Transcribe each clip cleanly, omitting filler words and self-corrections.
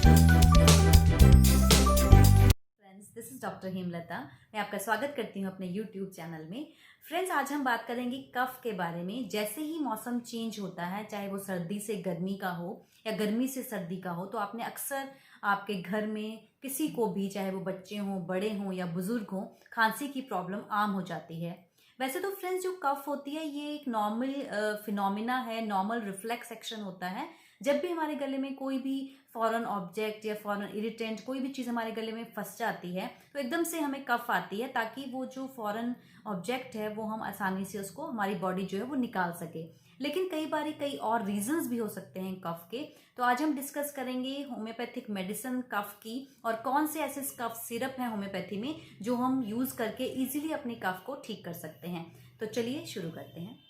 Friends, this is doctor Hemlata. मैं आपका स्वागत करती हूँ अपने यूट्यूब चैनल में। फ्रेंड्स, आज हम बात करेंगे कफ के बारे में। जैसे ही मौसम चेंज होता है, चाहे वो सर्दी से गर्मी का हो या गर्मी से सर्दी का हो, तो आपने अक्सर आपके घर में किसी को भी, चाहे वो बच्चे हों, बड़े हों या बुजुर्ग हों, खांसी की प्रॉब्लम आम हो जाती है। वैसे तो फ्रेंड्स, जो कफ होती है ये एक नॉर्मल फिनोमिना है, नॉर्मल रिफ्लेक्स एक्शन होता है। जब भी हमारे गले में कोई भी फॉरेन ऑब्जेक्ट या फॉरेन इरिटेंट, कोई भी चीज़ हमारे गले में फंस जाती है, तो एकदम से हमें कफ आती है, ताकि वो जो फॉरेन ऑब्जेक्ट है वो हम आसानी से उसको, हमारी बॉडी जो है वो निकाल सके। लेकिन कई बारी कई और रीजंस भी हो सकते हैं कफ के। तो आज हम डिस्कस करेंगे होम्योपैथिक मेडिसिन कफ की, और कौन से ऐसे कफ सिरप हैं होम्योपैथी में जो हम यूज करके इजीली अपने कफ को ठीक कर सकते हैं। तो चलिए शुरू करते हैं।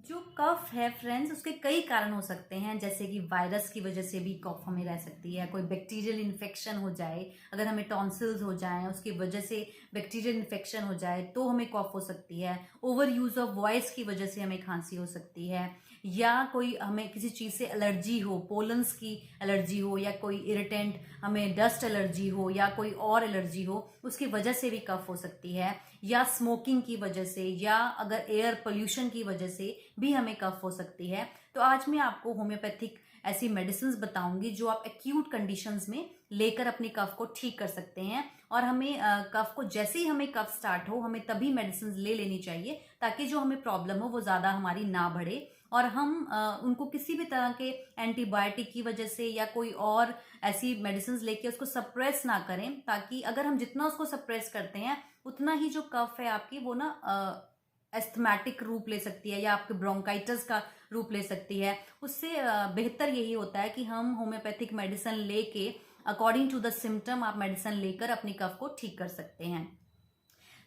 जो कफ है फ्रेंड्स, उसके कई कारण हो सकते हैं, जैसे कि वायरस की वजह से भी कफ हमें रह सकती है। कोई बैक्टीरियल इन्फेक्शन हो जाए, अगर हमें टॉन्सिल्स हो जाएं, उसकी वजह से बैक्टीरियल इन्फेक्शन हो जाए तो हमें कफ हो सकती है। ओवर यूज ऑफ वॉइस की वजह से हमें खांसी हो सकती है, या कोई हमें किसी चीज़ से एलर्जी हो, पोलन्स की एलर्जी हो, या कोई इरिटेंट, हमें डस्ट एलर्जी हो या कोई और एलर्जी हो, उसकी वजह से भी कफ हो सकती है। या स्मोकिंग की वजह से, या अगर एयर पोल्यूशन की वजह से भी हमें कफ हो सकती है। तो आज मैं आपको होम्योपैथिक ऐसी मेडिसिन बताऊंगी जो आप एक्यूट कंडीशंस में लेकर अपनी कफ को ठीक कर सकते हैं। और हमें कफ को, जैसे ही हमें कफ स्टार्ट हो, हमें तभी मेडिसिन ले लेनी चाहिए, ताकि जो हमें प्रॉब्लम हो वो ज़्यादा हमारी ना बढ़े, और हम उनको किसी भी तरह के एंटीबायोटिक की वजह से या कोई और ऐसी मेडिसिन लेके उसको सप्रेस ना करें। ताकि अगर हम जितना उसको सप्रेस करते हैं, उतना ही जो कफ है आपकी वो ना एस्थमेटिक रूप ले सकती है, या आपके ब्रोंकाइटिस का रूप ले सकती है। उससे बेहतर यही होता है कि हम होम्योपैथिक मेडिसिन लेके, अकॉर्डिंग टू द सिम्टम, आप मेडिसिन लेकर अपनी कफ को ठीक कर सकते हैं।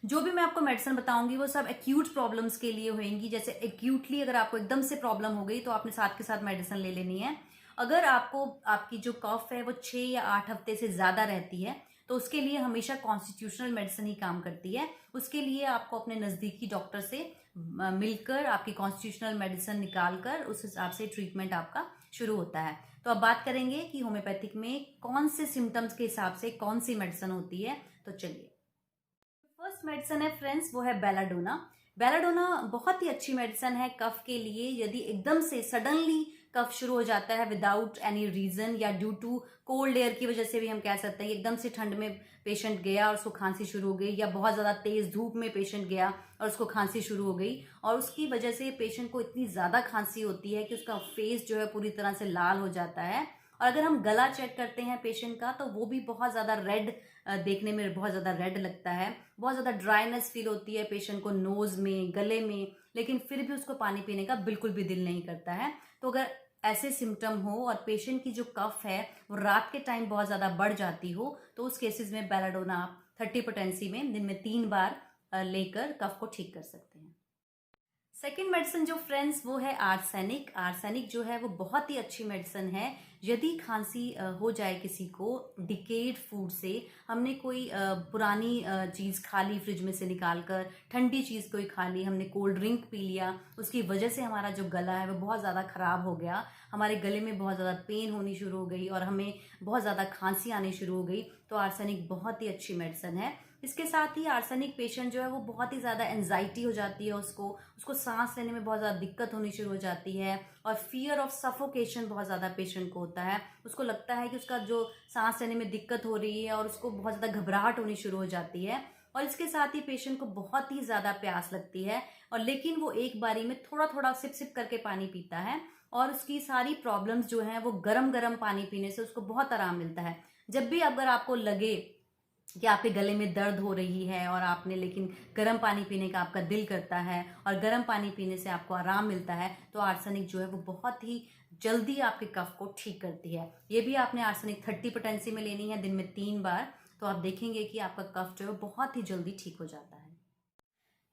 जो भी मैं आपको मेडिसिन बताऊंगी वो सब एक्यूट प्रॉब्लम्स के लिए होंगी। जैसे एक्यूटली अगर आपको एकदम से प्रॉब्लम हो गई तो आपने साथ के साथ मेडिसिन ले लेनी है। अगर आपको, आपकी जो कफ है वो 6 या 8 हफ्ते से ज्यादा रहती है, तो उसके लिए हमेशा कॉन्स्टिट्यूशनल मेडिसिन ही काम करती है। उसके लिए आपको अपने नजदीकी डॉक्टर से मिलकर आपकी कॉन्स्टिट्यूशनल मेडिसिन निकालकर उस हिसाब से ट्रीटमेंट आपका शुरू होता है। तो अब बात करेंगे कि होम्योपैथिक में कौन से सिम्टम्स के हिसाब से कौन सी मेडिसिन होती है। तो चलिए, फर्स्ट मेडिसिन है फ्रेंड्स, वो है बेलाडोना। बेलाडोना बहुत ही अच्छी मेडिसिन है कफ के लिए। यदि एकदम से सडनली कफ शुरू हो जाता है विदाउट एनी रीजन, या ड्यू टू कोल्ड एयर की वजह से भी हम कह सकते हैं कि एकदम से ठंड में पेशेंट गया और उसको खांसी शुरू हो गई, या बहुत ज्यादा तेज धूप में पेशेंट गया और उसको खांसी शुरू हो गई, और उसकी वजह से पेशेंट को इतनी ज्यादा खांसी होती है कि उसका फेस जो है पूरी तरह से लाल हो जाता है। और अगर हम गला चेक करते हैं पेशेंट का, तो वो भी बहुत ज्यादा रेड, देखने में बहुत ज्यादा रेड लगता है। बहुत ज्यादा ड्राइनेस फील होती है पेशेंट को नोज में, गले में, लेकिन फिर भी उसको पानी पीने का बिल्कुल भी दिल नहीं करता है। तो अगर ऐसे सिम्टम हो और पेशेंट की जो कफ है वो रात के टाइम बहुत ज्यादा बढ़ जाती हो, तो उस केसेस में बेलाडोना आप 30 पोटेंसी में दिन में 3 बार लेकर कफ को ठीक कर सकते हैं। सेकेंड मेडिसिन जो फ्रेंड्स, वो है आर्सेनिक। आर्सेनिक जो है वो बहुत ही अच्छी मेडिसिन है। यदि खांसी हो जाए किसी को डिकेड फूड से, हमने कोई पुरानी चीज़ खा ली फ्रिज में से निकाल कर, ठंडी चीज़ कोई खा ली, हमने कोल्ड ड्रिंक पी लिया, उसकी वजह से हमारा जो गला है वो बहुत ज़्यादा ख़राब हो गया, हमारे गले में बहुत ज़्यादा पेन होनी शुरू हो गई और हमें बहुत ज़्यादा खांसी आनी शुरू हो गई, तो आर्सेनिक बहुत ही अच्छी मेडिसिन है। इसके साथ ही आर्सेनिक पेशेंट जो है वो बहुत ही ज़्यादा एंजाइटी हो जाती है, उसको उसको सांस लेने में बहुत ज़्यादा दिक्कत होनी शुरू हो जाती है, और फियर ऑफ सफोकेशन बहुत ज़्यादा पेशेंट को होता है। उसको लगता है कि उसका जो सांस लेने में दिक्कत हो रही है, और उसको बहुत ज़्यादा घबराहट होनी शुरू हो जाती है। और इसके साथ ही पेशेंट को बहुत ही ज़्यादा प्यास लगती है, और लेकिन वो एक बारी में थोड़ा थोड़ा सिप सिप करके पानी पीता है, और उसकी सारी प्रॉब्लम्स जो हैं वो गरम गरम पानी पीने से उसको बहुत आराम मिलता है। जब भी अगर आपको लगे कि आपके गले में दर्द हो रही है और आपने, लेकिन गर्म पानी पीने का आपका दिल करता है और गर्म पानी पीने से आपको आराम मिलता है, तो आर्सेनिक जो है वो बहुत ही जल्दी आपके कफ को ठीक करती है। ये भी आपने आर्सेनिक 30 पोटेंसी में लेनी है दिन में 3 बार, तो आप देखेंगे कि आपका कफ जो है बहुत ही जल्दी ठीक हो जाता है।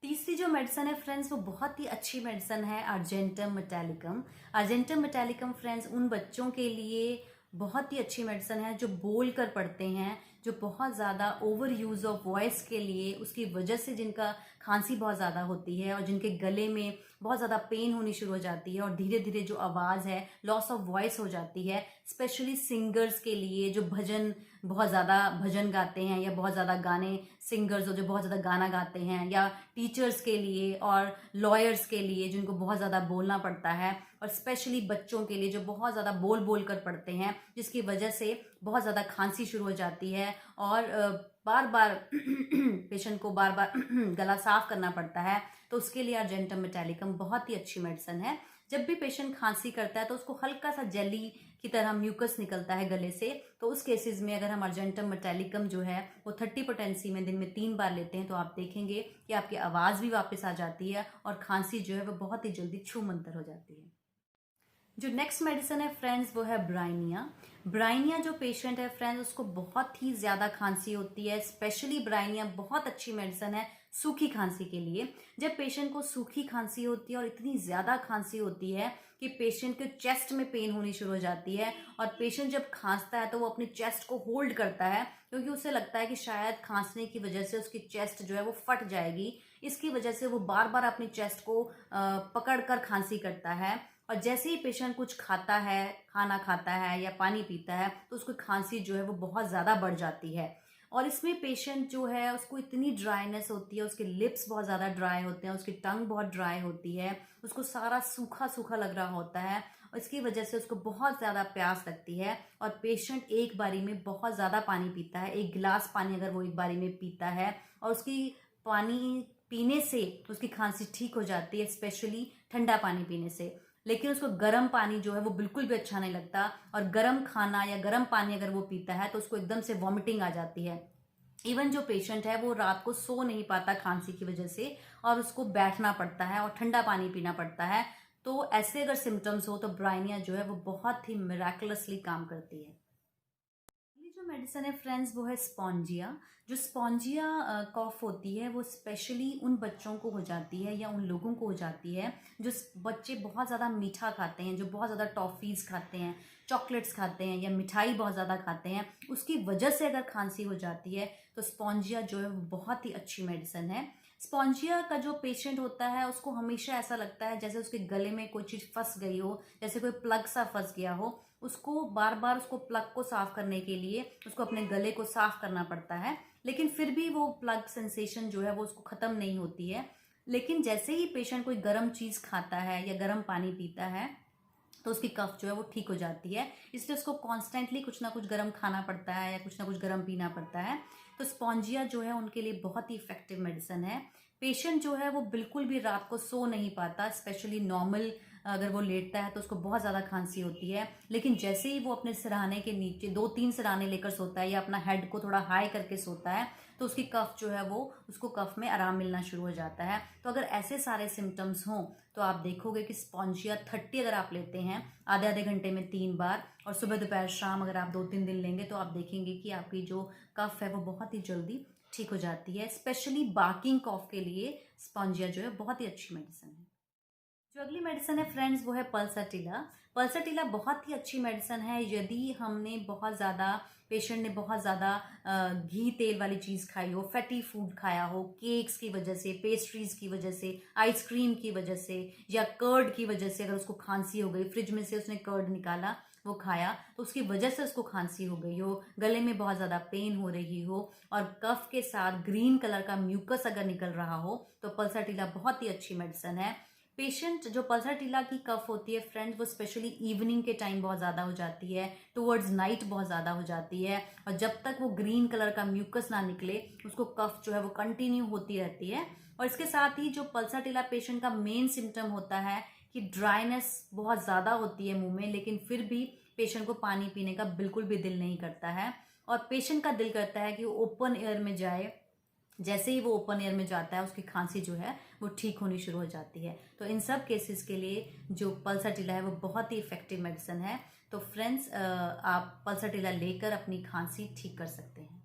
तीसरी जो मेडिसिन है फ्रेंड्स, वो बहुत ही अच्छी मेडिसिन है, argentum metallicum. Argentum metallicum friends उन बच्चों के लिए बहुत ही अच्छी मेडिसिन है जो बोल कर पढ़ते हैं, जो बहुत ज़्यादा ओवर यूज़ ऑफ वॉइस के लिए, उसकी वजह से जिनका खांसी बहुत ज़्यादा होती है और जिनके गले में बहुत ज़्यादा पेन होनी शुरू हो जाती है और धीरे धीरे जो आवाज़ है लॉस ऑफ वॉइस हो जाती है। स्पेशली सिंगर्स के लिए जो बहुत ज़्यादा भजन गाते हैं या बहुत ज़्यादा गाने, सिंगर्स जो बहुत ज़्यादा गाना गाते हैं, या टीचर्स के लिए और लॉयर्स के लिए जिनको बहुत ज़्यादा बोलना पड़ता है, और स्पेशली बच्चों के लिए जो बहुत ज़्यादा बोल बोल कर पढ़ते हैं, जिसकी वजह से बहुत ज़्यादा खांसी शुरू हो जाती है और बार बार पेशेंट को बार बार गला साफ करना पड़ता है। तो उसके लिए अर्जेंटम मेटालिकम बहुत ही अच्छी मेडिसिन है। जब भी पेशेंट खांसी करता है तो उसको हल्का सा जेली की तरह म्यूकस निकलता है गले से, तो उस केसेस में अगर हम अर्जेंटम मेटालिकम जो है वो 30 पोटेंसी में दिन में 3 बार लेते हैं तो आप देखेंगे कि आपकी आवाज़ भी वापस आ जाती है और खांसी जो है वो बहुत ही जल्दी छूमंतर हो जाती है। जो नेक्स्ट मेडिसिन है फ्रेंड्स वो है ब्राइनिया। ब्राइनिया जो पेशेंट है फ्रेंड्स उसको बहुत ही ज़्यादा खांसी होती है। स्पेशली ब्राइनिया बहुत अच्छी मेडिसिन है सूखी खांसी के लिए। जब पेशेंट को सूखी खांसी होती है और इतनी ज़्यादा खांसी होती है कि पेशेंट के चेस्ट में पेन होनी शुरू हो जाती है, और पेशेंट जब खांसता है तो वो अपनी चेस्ट को होल्ड करता है क्योंकि उसे लगता है कि शायद खांसने की वजह से उसकी चेस्ट जो है वो फट जाएगी। इसकी वजह से वो बार बार अपनी चेस्ट को पकड़ कर खांसी करता है, और जैसे ही पेशेंट कुछ खाता है, खाना खाता है या पानी पीता है तो उसकी खांसी जो है वो बहुत ज़्यादा बढ़ जाती है। और इसमें पेशेंट जो है उसको इतनी ड्राइनेस होती है, उसके लिप्स बहुत ज़्यादा ड्राई होते हैं, उसकी टंग बहुत ड्राई होती है, उसको सारा सूखा सूखा लग रहा होता है, और इसकी वजह से उसको बहुत ज़्यादा प्यास लगती है और पेशेंट एक बारी में बहुत ज़्यादा पानी पीता है। 1 गिलास पानी अगर वो एक बारी में पीता है और उसकी पानी पीने से उसकी खांसी ठीक हो जाती है, स्पेशली ठंडा पानी पीने से। लेकिन उसको गर्म पानी जो है वो बिल्कुल भी अच्छा नहीं लगता, और गर्म खाना या गर्म पानी अगर वो पीता है तो उसको एकदम से वॉमिटिंग आ जाती है। इवन जो पेशेंट है वो रात को सो नहीं पाता खांसी की वजह से, और उसको बैठना पड़ता है और ठंडा पानी पीना पड़ता है। तो ऐसे अगर सिम्टम्स हो तो ब्राइनिया जो है वो बहुत ही मिराकुलसली काम करती है। अगली जो मेडिसिन है फ्रेंड्स वो है स्पॉन्जिया। जो स्पॉन्जिया कॉफ होती है वो स्पेशली उन बच्चों को हो जाती है या उन लोगों को हो जाती है जो बच्चे बहुत ज़्यादा मीठा खाते हैं, जो बहुत ज़्यादा टॉफ़ीज़ खाते हैं, चॉकलेट्स खाते हैं या मिठाई बहुत ज़्यादा खाते हैं, उसकी वजह से अगर खांसी हो जाती है तो स्पॉन्जिया जो है वो बहुत ही अच्छी मेडिसिन है। स्पॉन्जिया का जो पेशेंट होता है उसको हमेशा ऐसा लगता है जैसे उसके गले में कोई चीज़ फंस गई हो, जैसे कोई प्लग सा फंस गया हो। उसको बार बार उसको प्लग को साफ करने के लिए उसको अपने गले को साफ करना पड़ता है, लेकिन फिर भी वो प्लग सेंसेशन जो है वो उसको ख़त्म नहीं होती है। लेकिन जैसे ही पेशेंट कोई गर्म चीज़ खाता है या गर्म पानी पीता है तो उसकी कफ जो है वो ठीक हो जाती है। इसलिए उसको कॉन्स्टेंटली कुछ ना कुछ गर्म खाना पड़ता है या कुछ ना कुछ गर्म पीना पड़ता है। तो स्पॉन्जिया जो है उनके लिए बहुत ही इफेक्टिव मेडिसिन है। पेशेंट जो है वो बिल्कुल भी रात को सो नहीं पाता, स्पेशली नॉर्मल अगर वो लेटता है तो उसको बहुत ज़्यादा खांसी होती है, लेकिन जैसे ही वो अपने सिरहाने के नीचे 2-3 सिरहाने लेकर सोता है या अपना हेड को थोड़ा हाई करके सोता है तो उसकी कफ जो है वो उसको कफ में आराम मिलना शुरू हो जाता है। तो अगर ऐसे सारे सिम्टम्स हों तो आप देखोगे कि स्पॉन्जिया 30 अगर आप लेते हैं आधे आधे घंटे में 3 बार, और सुबह दोपहर शाम अगर आप 2-3 दिन लेंगे तो आप देखेंगे कि आपकी जो कफ है वो बहुत ही जल्दी ठीक हो जाती है। स्पेशली बार्किंग कॉफ के लिए स्पॉन्जिया जो है बहुत ही अच्छी मेडिसिन है। जो अगली मेडिसिन है फ्रेंड्स वो है पल्साटिला। पल्साटिला बहुत ही अच्छी मेडिसिन है यदि हमने बहुत ज़्यादा पेशेंट ने बहुत ज़्यादा घी तेल वाली चीज़ खाई हो, फैटी फूड खाया हो, केक्स की वजह से, पेस्ट्रीज़ की वजह से, आइसक्रीम की वजह से या कर्ड की वजह से अगर उसको खांसी हो गई, फ्रिज में से उसने कर्ड निकाला वो खाया तो उसकी वजह से उसको खांसी हो गई हो, गले में बहुत ज़्यादा पेन हो रही हो और कफ के साथ ग्रीन कलर का म्यूकस अगर निकल रहा हो तो पल्साटिला बहुत ही अच्छी मेडिसिन है। पेशेंट जो पल्साटिला की कफ होती है फ्रेंड्स वो स्पेशली इवनिंग के टाइम बहुत ज़्यादा हो जाती है, टुवर्ड्स नाइट बहुत ज़्यादा हो जाती है, और जब तक वो ग्रीन कलर का म्यूकस ना निकले उसको कफ जो है वो कंटिन्यू होती रहती है। और इसके साथ ही जो पल्साटिला पेशेंट का मेन सिम्टम होता है कि ड्राइनेस बहुत ज़्यादा होती है मुंह में, लेकिन फिर भी पेशेंट को पानी पीने का बिल्कुल भी दिल नहीं करता है और पेशेंट का दिल करता है कि वो ओपन एयर में जाए। जैसे ही वो ओपन एयर में जाता है उसकी खांसी जो है वो ठीक होनी शुरू हो जाती है। तो इन सब केसेस के लिए जो पल्साटिला है वो बहुत ही इफेक्टिव मेडिसिन है। तो फ्रेंड्स आप पल्साटिला लेकर अपनी खांसी ठीक कर सकते हैं।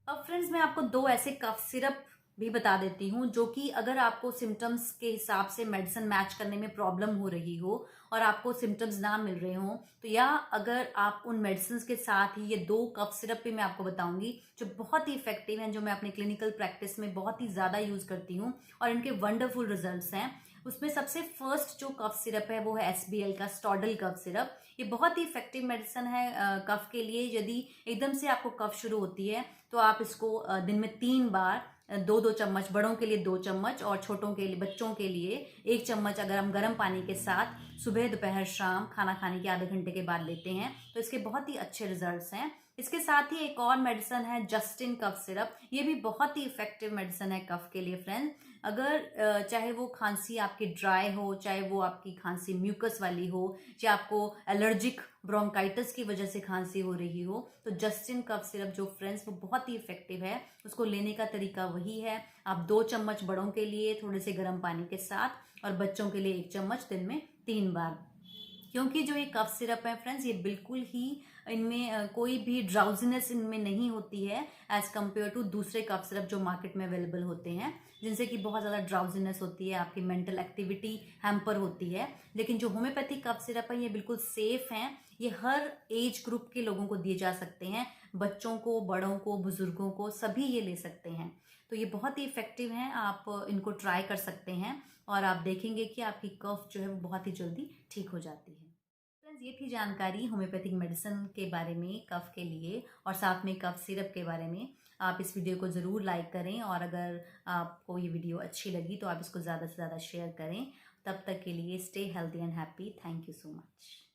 अब फ्रेंड्स मैं आपको 2 ऐसे कफ सिरप भी बता देती हूँ जो कि अगर आपको सिम्टम्स के हिसाब से मेडिसिन मैच करने में प्रॉब्लम हो रही हो और आपको सिम्टम्स ना मिल रहे हों तो, या अगर आप उन मेडिसिन के साथ ही ये 2 कफ सिरप भी मैं आपको बताऊंगी जो बहुत ही इफेक्टिव हैं, जो मैं अपने क्लिनिकल प्रैक्टिस में बहुत ही ज़्यादा यूज़ करती हूँ और इनके वंडरफुल रिजल्ट्स हैं। उसमें सबसे फर्स्ट जो कफ सिरप है वो है SBL का स्टॉडल कफ सिरप। ये बहुत ही इफेक्टिव मेडिसिन है कफ के लिए। यदि एकदम से आपको कफ शुरू होती है तो आप इसको दिन में 3 बार 2-2 चम्मच, बड़ों के लिए 2 चम्मच और छोटों के लिए, बच्चों के लिए 1 चम्मच अगर हम गर्म पानी के साथ सुबह, दोपहर, शाम खाना खाने के आधे घंटे के बाद लेते हैं तो इसके बहुत ही अच्छे रिजल्ट्स हैं। इसके साथ ही एक और मेडिसिन है जस्टिन कफ सिरप। ये भी बहुत ही इफेक्टिव मेडिसिन है कफ के लिए फ्रेंड। अगर चाहे वो खांसी आपकी ड्राई हो, चाहे वो आपकी खांसी म्यूकस वाली हो, या आपको एलर्जिक ब्रोंकाइटिस की वजह से खांसी हो रही हो, तो जस्टिन कफ सिरप जो फ्रेंड्स वो बहुत ही इफेक्टिव है। उसको लेने का तरीका वही है, आप 2 चम्मच बड़ों के लिए थोड़े से गर्म पानी के साथ और बच्चों के लिए 1 चम्मच दिन में 3 बार। क्योंकि जो ये कफ सिरप है फ्रेंड्स, ये बिल्कुल ही इनमें कोई भी ड्राउजीनेस इनमें नहीं होती है एज कम्पेयर टू दूसरे कफ सिरप जो मार्केट में अवेलेबल होते हैं, जिनसे कि बहुत ज़्यादा ड्राउजीनेस होती है, आपकी मेंटल एक्टिविटी हैम्पर होती है। लेकिन जो होम्योपैथिक कफ सिरप है ये बिल्कुल सेफ हैं। ये हर एज ग्रुप के लोगों को दिए जा सकते हैं, बच्चों को, बड़ों को, बुजुर्गों को, सभी ये ले सकते हैं। तो ये बहुत ही इफेक्टिव हैं, आप इनको ट्राई कर सकते हैं और आप देखेंगे कि आपकी कफ जो है वो बहुत ही जल्दी ठीक हो जाती है। फ्रेंड्स, ये थी जानकारी होम्योपैथिक मेडिसिन के बारे में कफ के लिए और साथ में कफ सिरप के बारे में। आप इस वीडियो को ज़रूर लाइक करें और अगर आपको ये वीडियो अच्छी लगी तो आप इसको ज़्यादा से ज़्यादा शेयर करें। तब तक के लिए stay healthy and happy. Thank you so much.